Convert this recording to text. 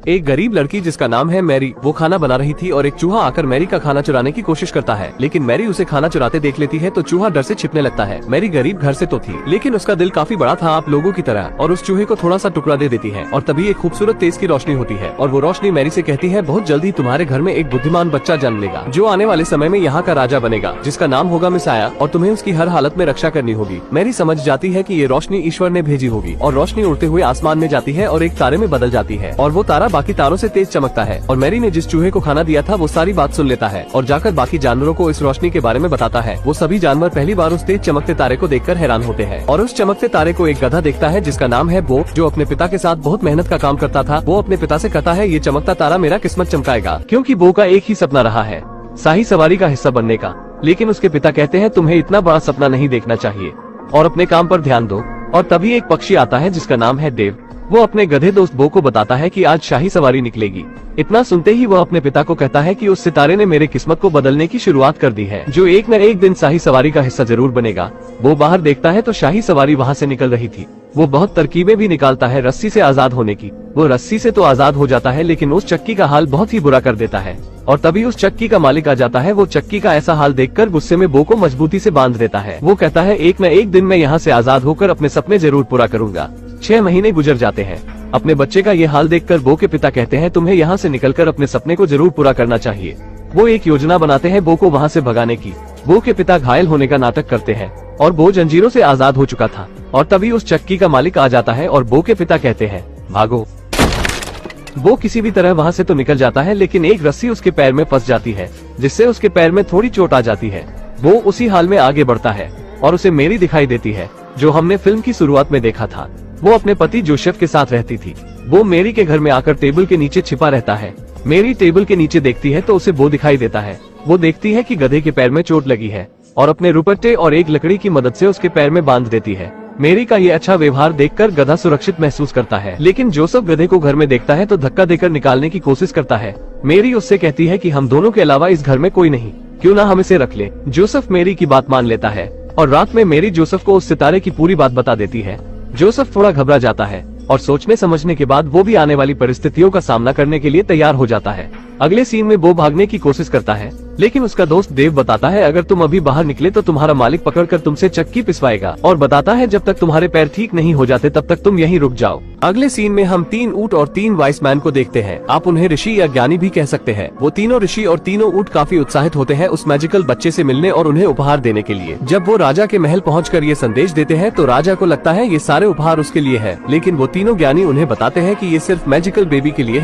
एक गरीब लड़की जिसका नाम है मैरी, वो खाना बना रही थी और एक चूहा आकर मैरी का खाना चुराने की कोशिश करता है, लेकिन मैरी उसे खाना चुराते देख लेती है तो चूहा डर से छिपने लगता है। मैरी गरीब घर से तो थी, लेकिन उसका दिल काफी बड़ा था आप लोगों की तरह, और उस चूहे को थोड़ा सा टुकड़ा दे देती है और तभी एक खूबसूरत तेज की रोशनी होती है और वो रोशनी मैरी से कहती है बहुत जल्दी तुम्हारे घर में एक बुद्धिमान बच्चा जन्म लेगा जो आने वाले समय में यहाँ का राजा बनेगा, जिसका नाम होगा मिसाया, और तुम्हें उसकी हर हालत में रक्षा करनी होगी। मैरी समझ जाती है कि ये रोशनी ईश्वर ने भेजी होगी और रोशनी उड़ते हुए आसमान में जाती है और एक तारे में बदल जाती है और वो तारा बाकी तारों से तेज चमकता है और मैरी ने जिस चूहे को खाना दिया था वो सारी बात सुन लेता है और जाकर बाकी जानवरों को इस रोशनी के बारे में बताता है। वो सभी जानवर पहली बार उस तेज चमकते तारे को देखकर हैरान होते हैं और उस चमकते तारे को एक गधा देखता है जिसका नाम है बो, जो अपने पिता के साथ बहुत मेहनत का काम करता था। वो अपने पिता से कहता है ये चमकता तारा मेरा किस्मत चमकाएगा, क्योंकि बो का एक ही सपना रहा है शाही सवारी का हिस्सा बनने का। लेकिन उसके पिता कहते हैं तुम्हें इतना बड़ा सपना नहीं देखना चाहिए और अपने काम पर ध्यान दो। और तभी एक पक्षी आता है जिसका नाम है देव। वो अपने गधे दोस्त बो को बताता है कि आज शाही सवारी निकलेगी। इतना सुनते ही वह अपने पिता को कहता है कि उस सितारे ने मेरे किस्मत को बदलने की शुरुआत कर दी है, जो एक न एक दिन शाही सवारी का हिस्सा जरूर बनेगा। वो बाहर देखता है तो शाही सवारी वहाँ से निकल रही थी। वो बहुत तरकीबें भी निकालता है रस्सी से आजाद होने की। वो रस्सी से तो आजाद हो जाता है लेकिन उस चक्की का हाल बहुत ही बुरा कर देता है और तभी उस चक्की का मालिक आ जाता है। वो चक्की का ऐसा हाल देखकर गुस्से में बो को मजबूती से बांध देता है। वो कहता है एक न एक दिन मैं यहाँ से आजाद होकर अपने सपने जरूर पूरा करूंगा। 6 महीने गुजर जाते हैं। अपने बच्चे का ये हाल देखकर बो के पिता कहते हैं तुम्हें यहाँ से निकलकर अपने सपने को जरूर पूरा करना चाहिए। वो एक योजना बनाते हैं बो को वहाँ से भगाने की। बो के पिता घायल होने का नाटक करते हैं और बो जंजीरों से आजाद हो चुका था और तभी उस चक्की का मालिक आ जाता है और बो के पिता कहते हैं भागो। वो किसी भी तरह वहाँ से तो निकल जाता है लेकिन एक रस्सी उसके पैर में फंस जाती है जिससे उसके पैर में थोड़ी चोट आ जाती है। वो उसी हाल में आगे बढ़ता है और उसे मेरी दिखाई देती है जो हमने फिल्म की शुरुआत में देखा था। वो अपने पति जोसेफ के साथ रहती थी। वो मेरी के घर में आकर टेबल के नीचे छिपा रहता है। मेरी टेबल के नीचे देखती है तो उसे वो दिखाई देता है। वो देखती है कि गधे के पैर में चोट लगी है और अपने रुपट्टे और एक लकड़ी की मदद से उसके पैर में बांध देती है। मेरी का ये अच्छा व्यवहार देखकर गधा सुरक्षित महसूस करता है, लेकिन जोसेफ गधे को घर में देखता है तो धक्का देकर निकालने की कोशिश करता है। मेरी उससे कहती है कि हम दोनों के अलावा इस घर में कोई नहीं, क्यों ना हम इसे रख ले। जोसेफ मेरी की बात मान लेता है और रात में मेरी जोसेफ को उस सितारे की पूरी बात बता देती है। जोसेफ थोड़ा घबरा जाता है और सोचने समझने के बाद वो भी आने वाली परिस्थितियों का सामना करने के लिए तैयार हो जाता है। अगले सीन में वो भागने की कोशिश करता है लेकिन उसका दोस्त देव बताता है अगर तुम अभी बाहर निकले तो तुम्हारा मालिक पकड़कर तुमसे चक्की पिसवाएगा और बताता है जब तक तुम्हारे पैर ठीक नहीं हो जाते तब तक तुम यहीं रुक जाओ। अगले सीन में हम 3 ऊंट और 3 वाइस मैन को देखते हैं। आप उन्हें ऋषि या ज्ञानी भी कह सकते हैं। वो तीनों ऋषि और तीनों ऊंट काफी उत्साहित होते हैं उस मैजिकल बच्चे से मिलने और उन्हें उपहार देने के लिए। जब वो राजा के महल पहुंचकर ये संदेश देते हैं तो राजा को लगता है ये सारे उपहार उसके लिए है, लेकिन वो तीनों ज्ञानी उन्हें बताते हैं कि ये सिर्फ मैजिकल बेबी के लिए है।